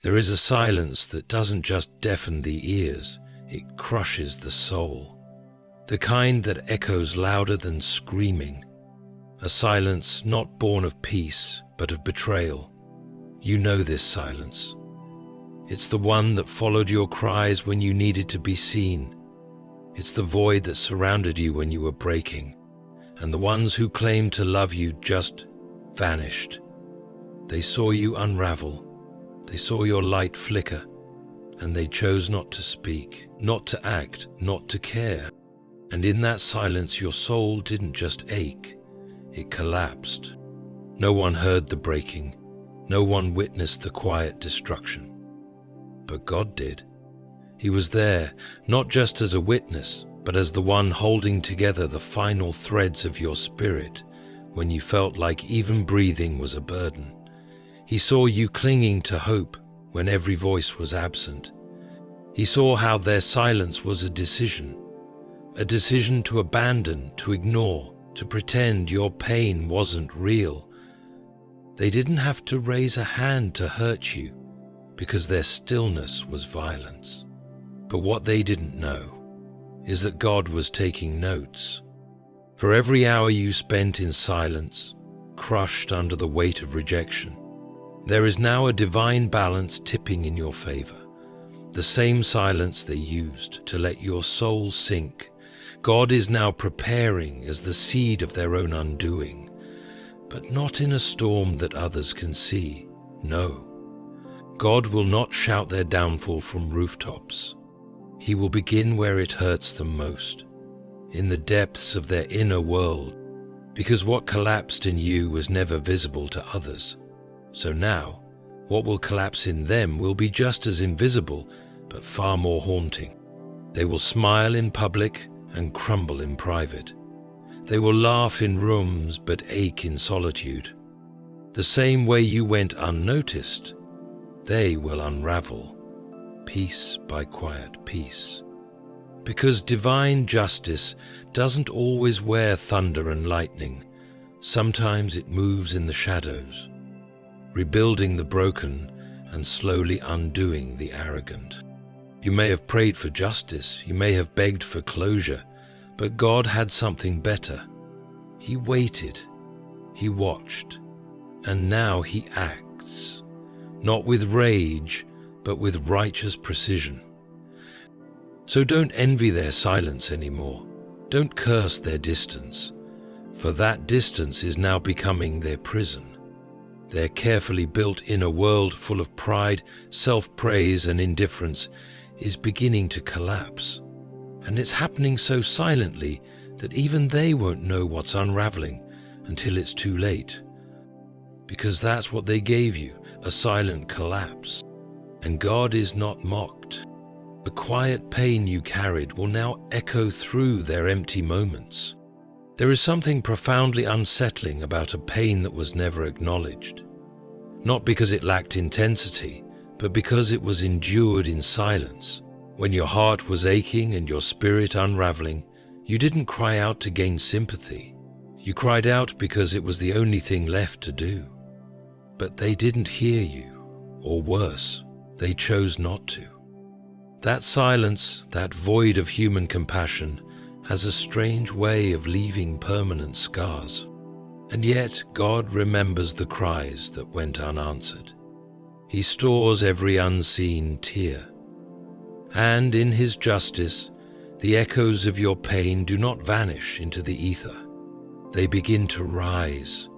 There is a silence that doesn't just deafen the ears, it crushes the soul. The kind that echoes louder than screaming. A silence not born of peace, but of betrayal. You know this silence. It's the one that followed your cries when you needed to be seen. It's the void that surrounded you when you were breaking. And the ones who claimed to love you just vanished. They saw you unravel. They saw your light flicker. And they chose not to speak, not to act, not to care. And in that silence, your soul didn't just ache. It collapsed. No one heard the breaking. No one witnessed the quiet destruction. But God did. He was there, not just as a witness, but as the one holding together the final threads of your spirit when you felt like even breathing was a burden. He saw you clinging to hope when every voice was absent. He saw how their silence was a decision to abandon, to ignore, to pretend your pain wasn't real. They didn't have to raise a hand to hurt you, because their stillness was violence. But what they didn't know is that God was taking notes. For every hour you spent in silence, crushed under the weight of rejection, there is now a divine balance tipping in your favor. The same silence they used to let your soul sink, God is now preparing as the seed of their own undoing, but not in a storm that others can see. No. God will not shout their downfall from rooftops. He will begin where it hurts them most, in the depths of their inner world, because what collapsed in you was never visible to others. So now, what will collapse in them will be just as invisible, but far more haunting. They will smile in public and crumble in private. They will laugh in rooms but ache in solitude. The same way you went unnoticed, they will unravel, piece by quiet piece. Because divine justice doesn't always wear thunder and lightning. Sometimes it moves in the shadows, rebuilding the broken and slowly undoing the arrogant. You may have prayed for justice, you may have begged for closure, but God had something better. He waited, He watched, and now He acts, not with rage, but with righteous precision. So don't envy their silence anymore. Don't curse their distance, for that distance is now becoming their prison. Their carefully built inner world full of pride, self-praise, and indifference is beginning to collapse. And it's happening so silently that even they won't know what's unraveling until it's too late. Because that's what they gave you, a silent collapse. And God is not mocked. The quiet pain you carried will now echo through their empty moments. There is something profoundly unsettling about a pain that was never acknowledged. Not because it lacked intensity, but because it was endured in silence. When your heart was aching and your spirit unraveling, you didn't cry out to gain sympathy. You cried out because it was the only thing left to do. But they didn't hear you, or worse, they chose not to. That silence, that void of human compassion, has a strange way of leaving permanent scars. And yet God remembers the cries that went unanswered. He stores every unseen tear. And in His justice, the echoes of your pain do not vanish into the ether. They begin to rise,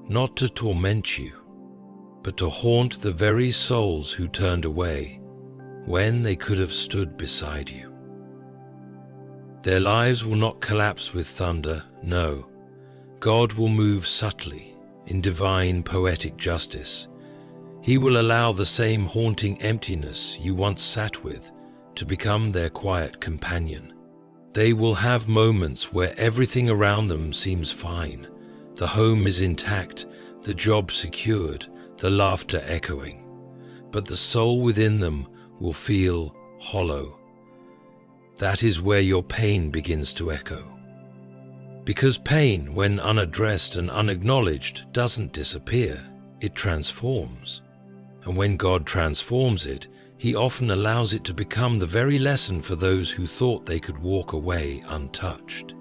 not to torment you, but to haunt the very souls who turned away when they could have stood beside you. Their lives will not collapse with thunder, no. God will move subtly in divine poetic justice. He will allow the same haunting emptiness you once sat with to become their quiet companion. They will have moments where everything around them seems fine. The home is intact, the job secured, the laughter echoing. But the soul within them will feel hollow. That is where your pain begins to echo. Because pain, when unaddressed and unacknowledged, doesn't disappear, it transforms. And when God transforms it, He often allows it to become the very lesson for those who thought they could walk away untouched.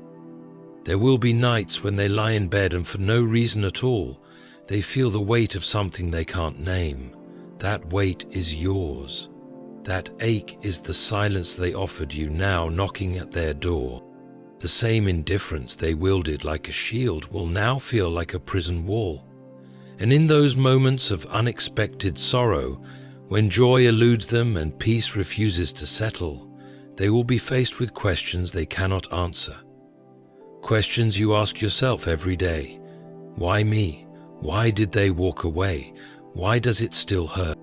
There will be nights when they lie in bed and for no reason at all, they feel the weight of something they can't name. That weight is yours. That ache is the silence they offered you now knocking at their door. The same indifference they wielded like a shield will now feel like a prison wall. And in those moments of unexpected sorrow, when joy eludes them and peace refuses to settle, they will be faced with questions they cannot answer. Questions you ask yourself every day. Why me? Why did they walk away? Why does it still hurt?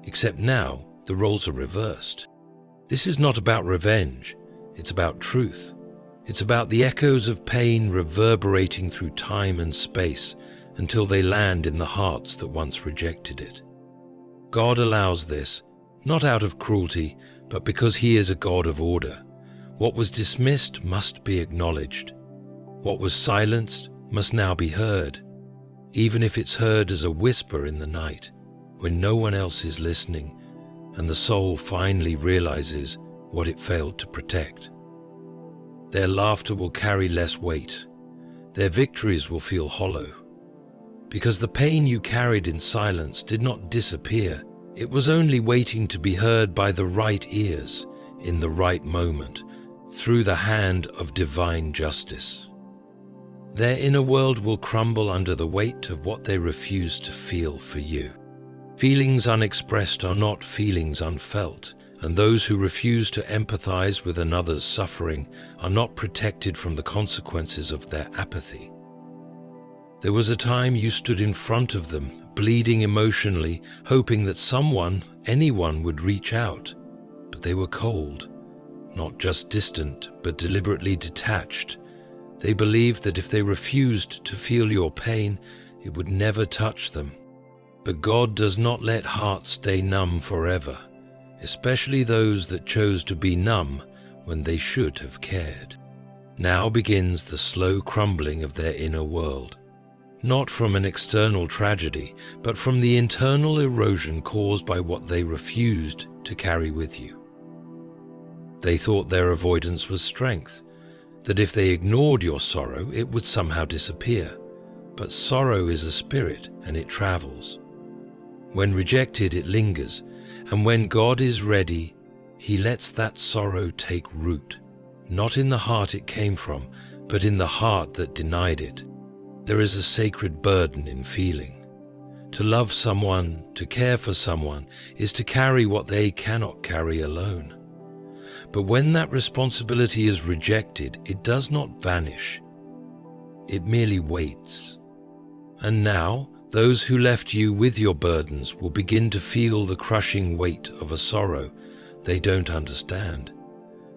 Except now, the roles are reversed. This is not about revenge, it's about truth. It's about the echoes of pain reverberating through time and space until they land in the hearts that once rejected it. God allows this, not out of cruelty, but because He is a God of order. What was dismissed must be acknowledged. What was silenced must now be heard, even if it's heard as a whisper in the night, when no one else is listening, and the soul finally realizes what it failed to protect. Their laughter will carry less weight. Their victories will feel hollow. Because the pain you carried in silence did not disappear. It was only waiting to be heard by the right ears, in the right moment, through the hand of divine justice. Their inner world will crumble under the weight of what they refuse to feel for you. Feelings unexpressed are not feelings unfelt, and those who refuse to empathize with another's suffering are not protected from the consequences of their apathy. There was a time you stood in front of them, bleeding emotionally, hoping that someone, anyone, would reach out. But they were cold, not just distant, but deliberately detached. They believed that if they refused to feel your pain, it would never touch them. But God does not let hearts stay numb forever, especially those that chose to be numb when they should have cared. Now begins the slow crumbling of their inner world, not from an external tragedy, but from the internal erosion caused by what they refused to carry with you. They thought their avoidance was strength, that if they ignored your sorrow, it would somehow disappear. But sorrow is a spirit, and it travels. When rejected, it lingers, and when God is ready, He lets that sorrow take root, not in the heart it came from, but in the heart that denied it. There is a sacred burden in feeling. To love someone, to care for someone, is to carry what they cannot carry alone. But when that responsibility is rejected, it does not vanish. It merely waits. And now, those who left you with your burdens will begin to feel the crushing weight of a sorrow they don't understand.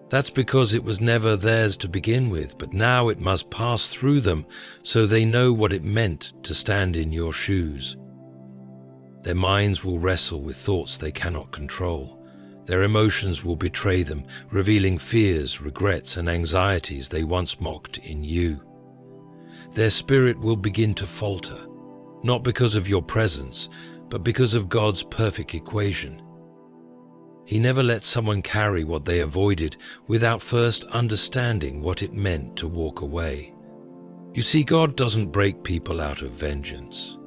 That's because it was never theirs to begin with, but now it must pass through them so they know what it meant to stand in your shoes. Their minds will wrestle with thoughts they cannot control. Their emotions will betray them, revealing fears, regrets, and anxieties they once mocked in you. Their spirit will begin to falter, not because of your presence, but because of God's perfect equation. He never lets someone carry what they avoided without first understanding what it meant to walk away. You see, God doesn't break people out of vengeance.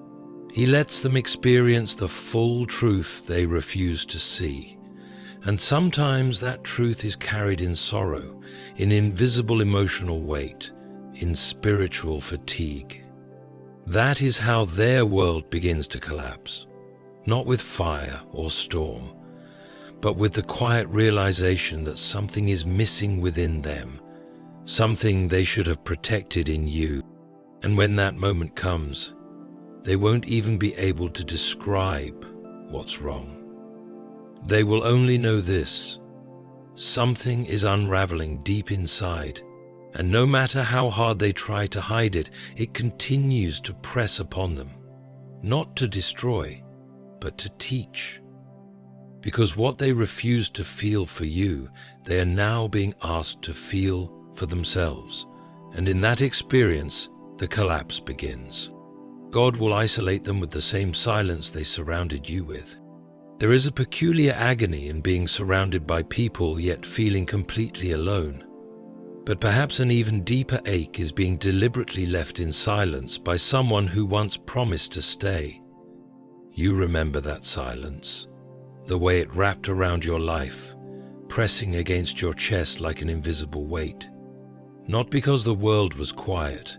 He lets them experience the full truth they refuse to see. And sometimes that truth is carried in sorrow, in invisible emotional weight, in spiritual fatigue. That is how their world begins to collapse, not with fire or storm, but with the quiet realization that something is missing within them, something they should have protected in you. And when that moment comes, they won't even be able to describe what's wrong. They will only know this: something is unraveling deep inside, and no matter how hard they try to hide it, it continues to press upon them, not to destroy, but to teach. Because what they refused to feel for you, they are now being asked to feel for themselves, and in that experience, the collapse begins. God will isolate them with the same silence they surrounded you with. There is a peculiar agony in being surrounded by people yet feeling completely alone. But perhaps an even deeper ache is being deliberately left in silence by someone who once promised to stay. You remember that silence, the way it wrapped around your life, pressing against your chest like an invisible weight. Not because the world was quiet,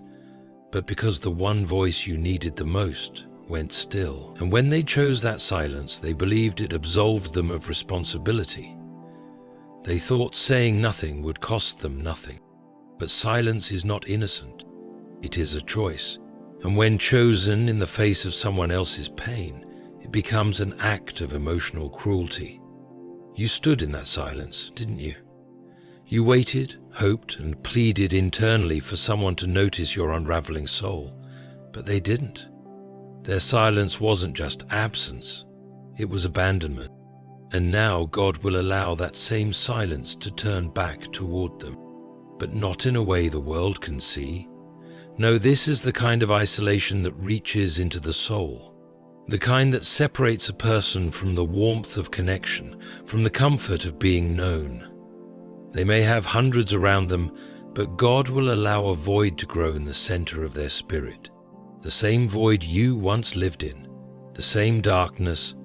but because the one voice you needed the most went still. And when they chose that silence, they believed it absolved them of responsibility. They thought saying nothing would cost them nothing. But silence is not innocent. It is a choice. And when chosen in the face of someone else's pain, it becomes an act of emotional cruelty. You stood in that silence, didn't you? You waited, hoped, and pleaded internally for someone to notice your unraveling soul, but they didn't. Their silence wasn't just absence, it was abandonment. And now God will allow that same silence to turn back toward them, but not in a way the world can see. No, this is the kind of isolation that reaches into the soul, the kind that separates a person from the warmth of connection, from the comfort of being known. They may have hundreds around them, but God will allow a void to grow in the center of their spirit, the same void you once lived in, the same darkness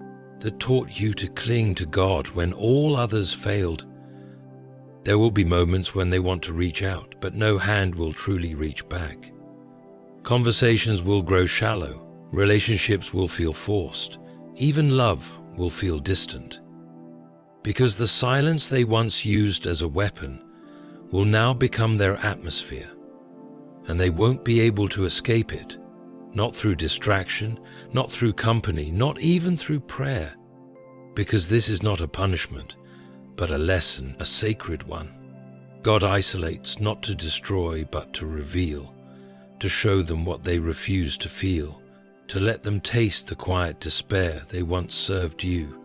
that taught you to cling to God when all others failed. There will be moments when they want to reach out, but no hand will truly reach back. Conversations will grow shallow, relationships will feel forced, even love will feel distant. Because the silence they once used as a weapon will now become their atmosphere, and they won't be able to escape it, not through distraction, not through company, not even through prayer, because this is not a punishment, but a lesson, a sacred one. God isolates not to destroy, but to reveal, to show them what they refuse to feel, to let them taste the quiet despair they once served you.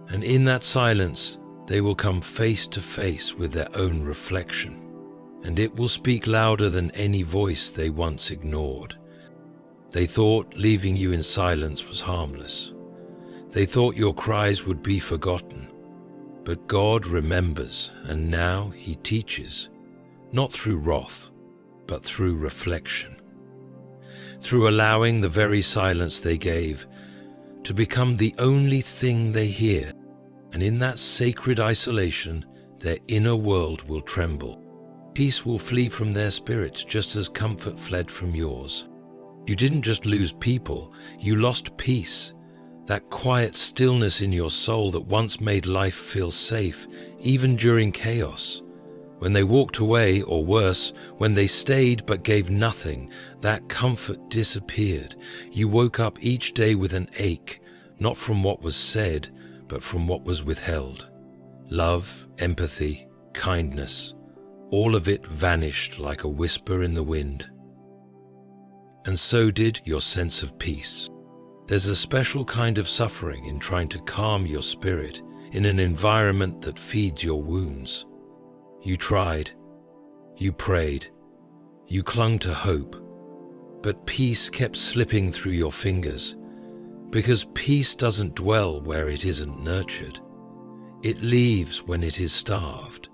And in that silence, they will come face to face with their own reflection, and it will speak louder than any voice they once ignored. They thought leaving you in silence was harmless. They thought your cries would be forgotten. But God remembers, and now He teaches, not through wrath, but through reflection. Through allowing the very silence they gave to become the only thing they hear. And in that sacred isolation, their inner world will tremble. Peace will flee from their spirits just as comfort fled from yours. You didn't just lose people, you lost peace. That quiet stillness in your soul that once made life feel safe, even during chaos. When they walked away, or worse, when they stayed but gave nothing, that comfort disappeared. You woke up each day with an ache, not from what was said, but from what was withheld. Love, empathy, kindness, all of it vanished like a whisper in the wind. And so did your sense of peace. There's a special kind of suffering in trying to calm your spirit in an environment that feeds your wounds. You tried, you prayed, you clung to hope, but peace kept slipping through your fingers, because peace doesn't dwell where it isn't nurtured. It leaves when it is starved.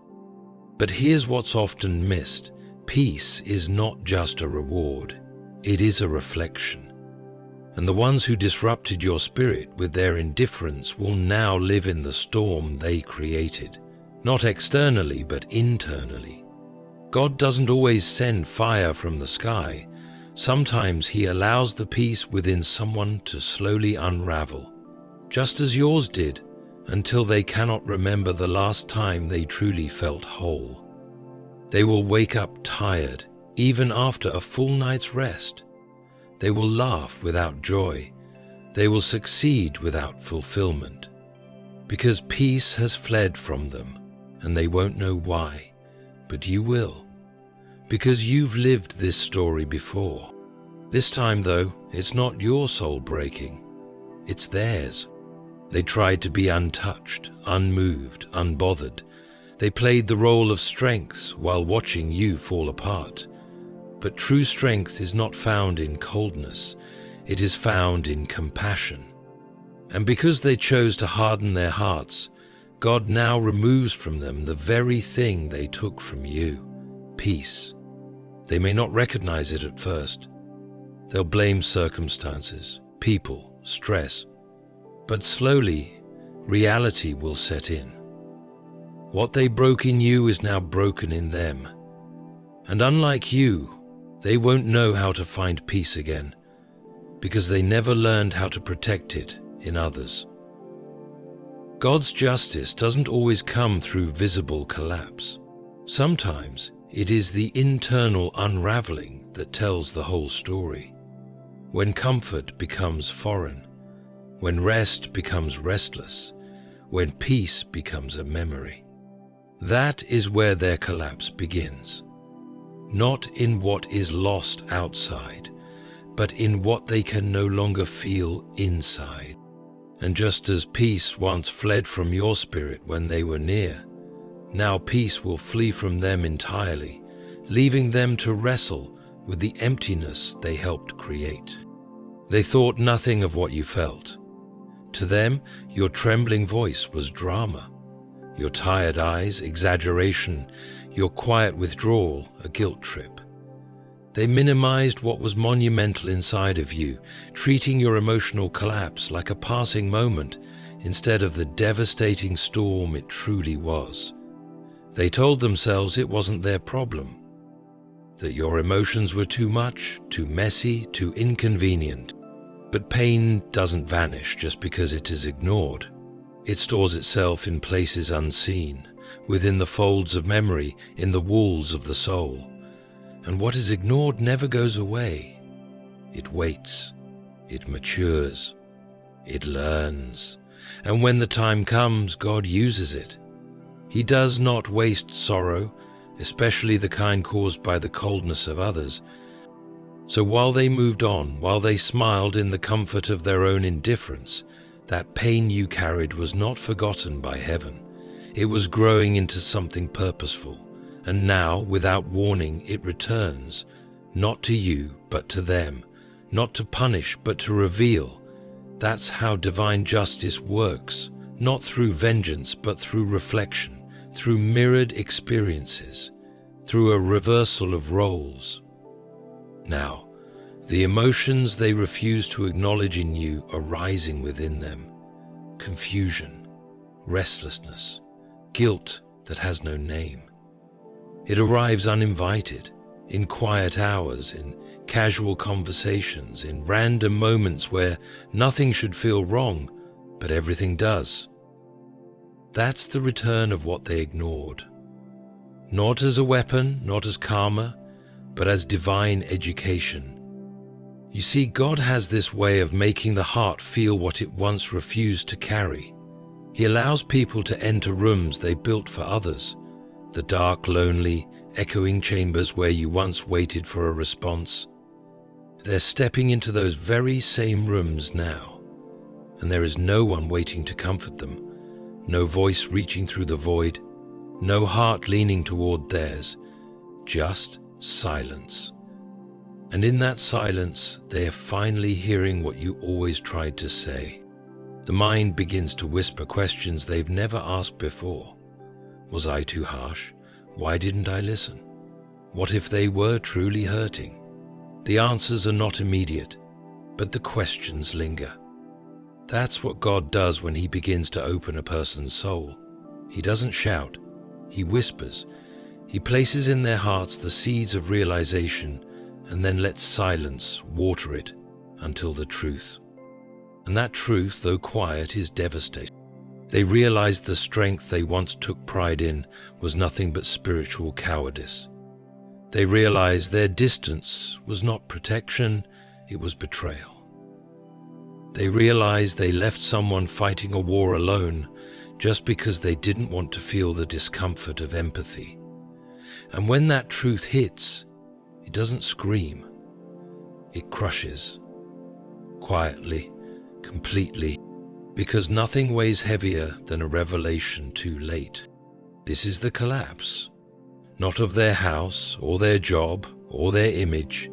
But here's what's often missed. Peace is not just a reward, it is a reflection. And the ones who disrupted your spirit with their indifference will now live in the storm they created, not externally but internally. God doesn't always send fire from the sky. Sometimes He allows the peace within someone to slowly unravel, just as yours did, until they cannot remember the last time they truly felt whole. They will wake up tired, even after a full night's rest. They will laugh without joy. They will succeed without fulfillment. Because peace has fled from them, and they won't know why, but you will. Because you've lived this story before. This time, though, it's not your soul breaking. It's theirs. They tried to be untouched, unmoved, unbothered. They played the role of strength while watching you fall apart. But true strength is not found in coldness, it is found in compassion. And because they chose to harden their hearts, God now removes from them the very thing they took from you, peace. They may not recognize it at first. They'll blame circumstances, people, stress. But slowly, reality will set in. What they broke in you is now broken in them. And unlike you, they won't know how to find peace again, because they never learned how to protect it in others. God's justice doesn't always come through visible collapse. Sometimes it is the internal unraveling that tells the whole story. When comfort becomes foreign, when rest becomes restless, when peace becomes a memory. That is where their collapse begins. Not in what is lost outside, but in what they can no longer feel inside. And just as peace once fled from your spirit when they were near, now peace will flee from them entirely, leaving them to wrestle with the emptiness they helped create. They thought nothing of what you felt. To them, your trembling voice was drama, your tired eyes, exaggeration, your quiet withdrawal, a guilt trip. They minimized what was monumental inside of you, treating your emotional collapse like a passing moment instead of the devastating storm it truly was. They told themselves it wasn't their problem, that your emotions were too much, too messy, too inconvenient. But pain doesn't vanish just because it is ignored. It stores itself in places unseen, within the folds of memory, in the walls of the soul. And what is ignored never goes away. It waits, it matures, it learns. And when the time comes, God uses it. He does not waste sorrow, especially the kind caused by the coldness of others. So while they moved on, while they smiled in the comfort of their own indifference, that pain you carried was not forgotten by heaven. It was growing into something purposeful. And now, without warning, it returns, not to you, but to them, not to punish, but to reveal. That's how divine justice works, not through vengeance, but through reflection, through mirrored experiences, through a reversal of roles. Now, the emotions they refuse to acknowledge in you are rising within them. Confusion, restlessness, guilt that has no name. It arrives uninvited, in quiet hours, in casual conversations, in random moments where nothing should feel wrong, but everything does. That's the return of what they ignored. Not as a weapon, not as karma, but as divine education. You see, God has this way of making the heart feel what it once refused to carry. He allows people to enter rooms they built for others, the dark, lonely, echoing chambers where you once waited for a response. They're stepping into those very same rooms now, and there is no one waiting to comfort them, no voice reaching through the void, no heart leaning toward theirs, just silence. And in that silence, they are finally hearing what you always tried to say. The mind begins to whisper questions they've never asked before. Was I too harsh? Why didn't I listen? What if they were truly hurting? The answers are not immediate, but the questions linger. That's what God does when He begins to open a person's soul. He doesn't shout, He whispers. He places in their hearts the seeds of realization and then lets silence water it until the truth. And that truth, though quiet, is devastating. They realized the strength they once took pride in was nothing but spiritual cowardice. They realized their distance was not protection, it was betrayal. They realized they left someone fighting a war alone just because they didn't want to feel the discomfort of empathy. And when that truth hits, it doesn't scream. It crushes. Quietly, completely, because nothing weighs heavier than a revelation too late. This is the collapse, not of their house or their job or their image,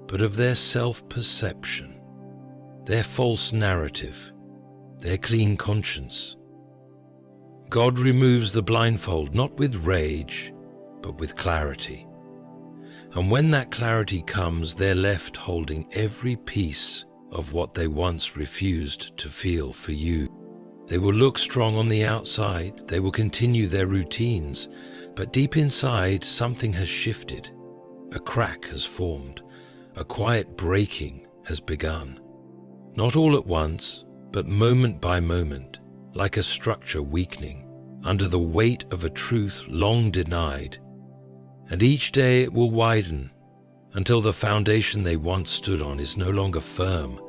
but of their self-perception, their false narrative, their clean conscience. God removes the blindfold not with rage, but with clarity. And when that clarity comes, they're left holding every piece of what they once refused to feel for you. They will look strong on the outside, they will continue their routines, but deep inside something has shifted. A crack has formed, a quiet breaking has begun. Not all at once, but moment by moment, like a structure weakening under the weight of a truth long denied. And each day it will widen until the foundation they once stood on is no longer firm.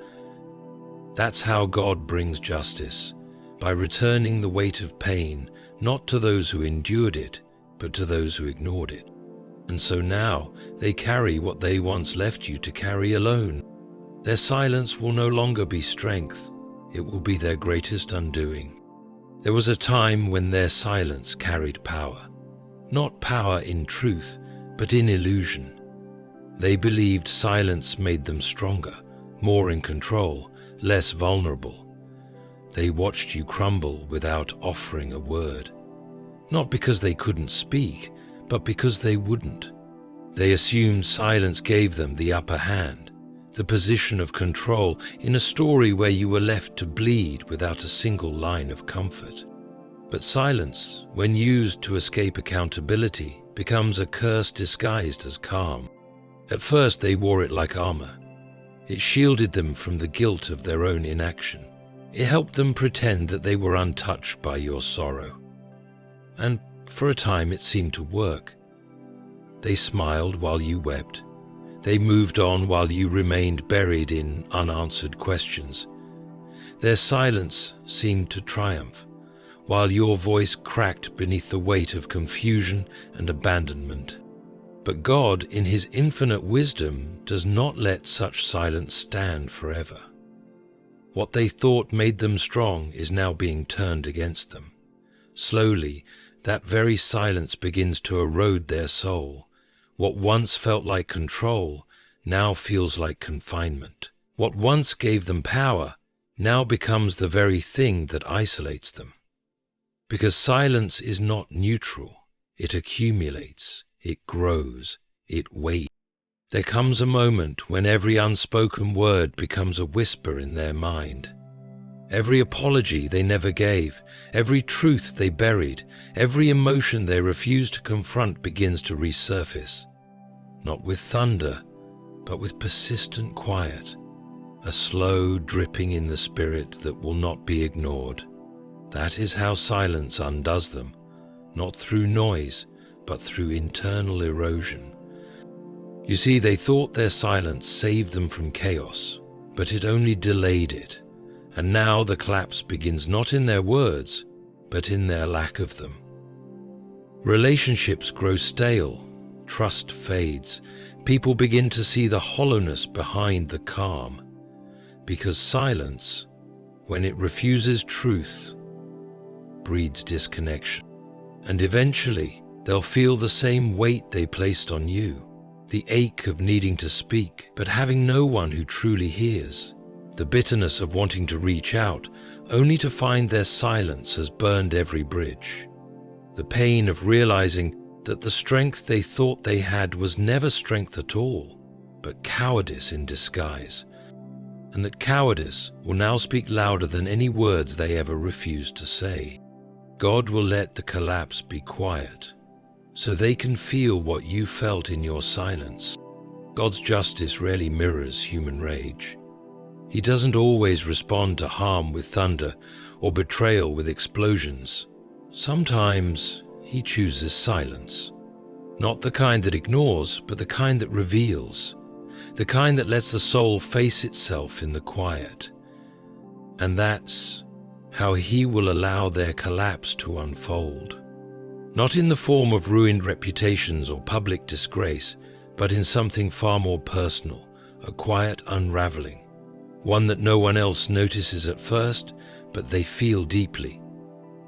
That's how God brings justice, by returning the weight of pain not to those who endured it, but to those who ignored it. And so now they carry what they once left you to carry alone. Their silence will no longer be strength, it will be their greatest undoing. There was a time when their silence carried power. Not power in truth, but in illusion. They believed silence made them stronger, more in control, less vulnerable. They watched you crumble without offering a word. Not because they couldn't speak, but because they wouldn't. They assumed silence gave them the upper hand, the position of control in a story where you were left to bleed without a single line of comfort. But silence, when used to escape accountability, becomes a curse disguised as calm. At first they wore it like armor. It shielded them from the guilt of their own inaction. It helped them pretend that they were untouched by your sorrow. And for a time it seemed to work. They smiled while you wept. They moved on while you remained buried in unanswered questions. Their silence seemed to triumph, while your voice cracked beneath the weight of confusion and abandonment. But God, in His infinite wisdom, does not let such silence stand forever. What they thought made them strong is now being turned against them. Slowly, that very silence begins to erode their soul. What once felt like control now feels like confinement. What once gave them power now becomes the very thing that isolates them. Because silence is not neutral. It accumulates, it grows, it waits. There comes a moment when every unspoken word becomes a whisper in their mind. Every apology they never gave, every truth they buried, every emotion they refused to confront begins to resurface. Not with thunder, but with persistent quiet, a slow dripping in the spirit that will not be ignored. That is how silence undoes them, not through noise, but through internal erosion. You see, they thought their silence saved them from chaos, but it only delayed it. And now the collapse begins not in their words, but in their lack of them. Relationships grow stale, trust fades, people begin to see the hollowness behind the calm, because silence, when it refuses truth, breeds disconnection. And eventually, they'll feel the same weight they placed on you, the ache of needing to speak, but having no one who truly hears, the bitterness of wanting to reach out, only to find their silence has burned every bridge, the pain of realizing that the strength they thought they had was never strength at all, but cowardice in disguise, and that cowardice will now speak louder than any words they ever refused to say. God will let the collapse be quiet, so they can feel what you felt in your silence. God's justice rarely mirrors human rage. He doesn't always respond to harm with thunder or betrayal with explosions. Sometimes He chooses silence. Not the kind that ignores, but the kind that reveals. The kind that lets the soul face itself in the quiet. And that's how He will allow their collapse to unfold. Not in the form of ruined reputations or public disgrace, but in something far more personal, a quiet unraveling, one that no one else notices at first, but they feel deeply,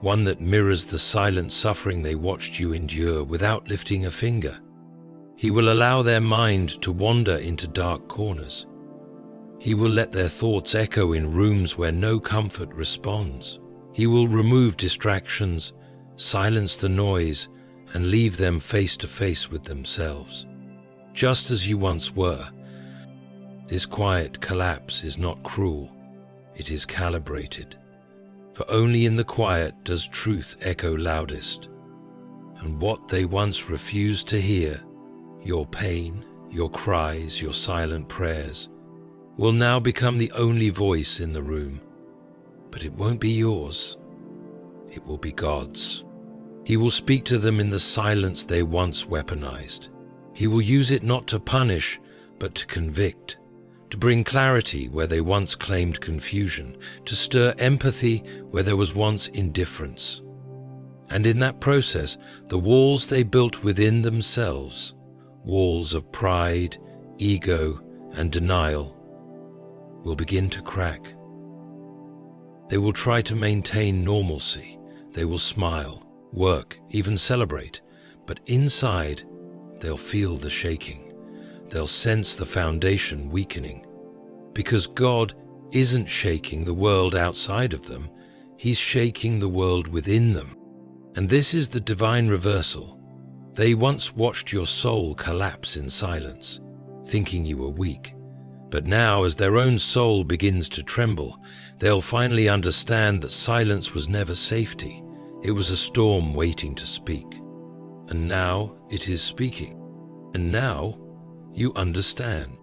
one that mirrors the silent suffering they watched you endure without lifting a finger. He will allow their mind to wander into dark corners, He will let their thoughts echo in rooms where no comfort responds. He will remove distractions, silence the noise, and leave them face to face with themselves. Just as you once were, this quiet collapse is not cruel, it is calibrated. For only in the quiet does truth echo loudest. And what they once refused to hear, your pain, your cries, your silent prayers, will now become the only voice in the room. But it won't be yours, it will be God's. He will speak to them in the silence they once weaponized. He will use it not to punish, but to convict, to bring clarity where they once claimed confusion, to stir empathy where there was once indifference. And in that process, the walls they built within themselves, walls of pride, ego, and denial, will begin to crack. They will try to maintain normalcy. They will smile, work, even celebrate, but inside, they'll feel the shaking. They'll sense the foundation weakening. Because God isn't shaking the world outside of them, He's shaking the world within them. And this is the divine reversal. They once watched your soul collapse in silence, thinking you were weak. But now, as their own soul begins to tremble, they'll finally understand that silence was never safety. It was a storm waiting to speak. And now it is speaking. And now you understand.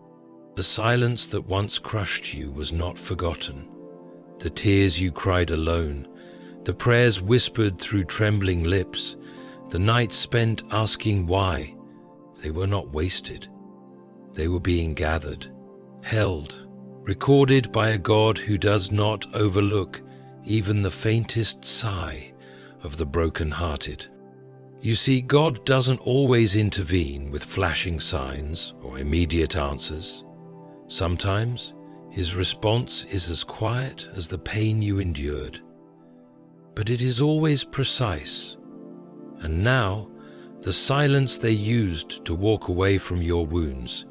The silence that once crushed you was not forgotten. The tears you cried alone, the prayers whispered through trembling lips, the nights spent asking why, they were not wasted. They were being gathered, held, recorded by a God who does not overlook even the faintest sigh of the broken-hearted. You see, God doesn't always intervene with flashing signs or immediate answers. Sometimes His response is as quiet as the pain you endured. But it is always precise. And now, the silence they used to walk away from your wounds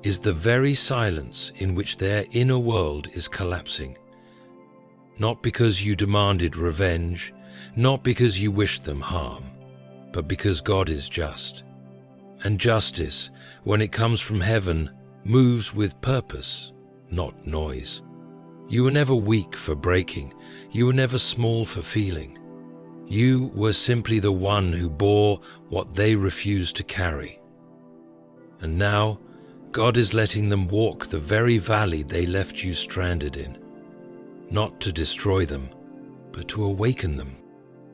is the very silence in which their inner world is collapsing. Not because you demanded revenge, not because you wished them harm, but because God is just. And justice, when it comes from heaven, moves with purpose, not noise. You were never weak for breaking. You were never small for feeling. You were simply the one who bore what they refused to carry. And now, God is letting them walk the very valley they left you stranded in, not to destroy them, but to awaken them.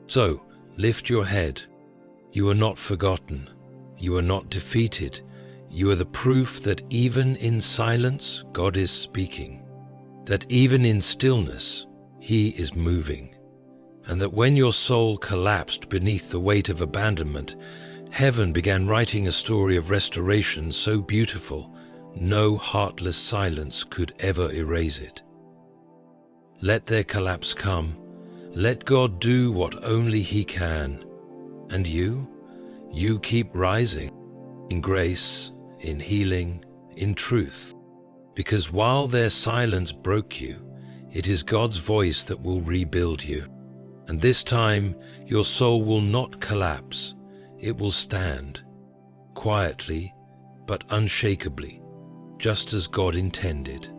So, lift your head. You are not forgotten. You are not defeated. You are the proof that even in silence, God is speaking, that even in stillness, He is moving, and that when your soul collapsed beneath the weight of abandonment, heaven began writing a story of restoration so beautiful, no heartless silence could ever erase it. Let their collapse come. Let God do what only He can. And you keep rising in grace, in healing, in truth. Because while their silence broke you, it is God's voice that will rebuild you. And this time, your soul will not collapse. It will stand, quietly but unshakably, just as God intended.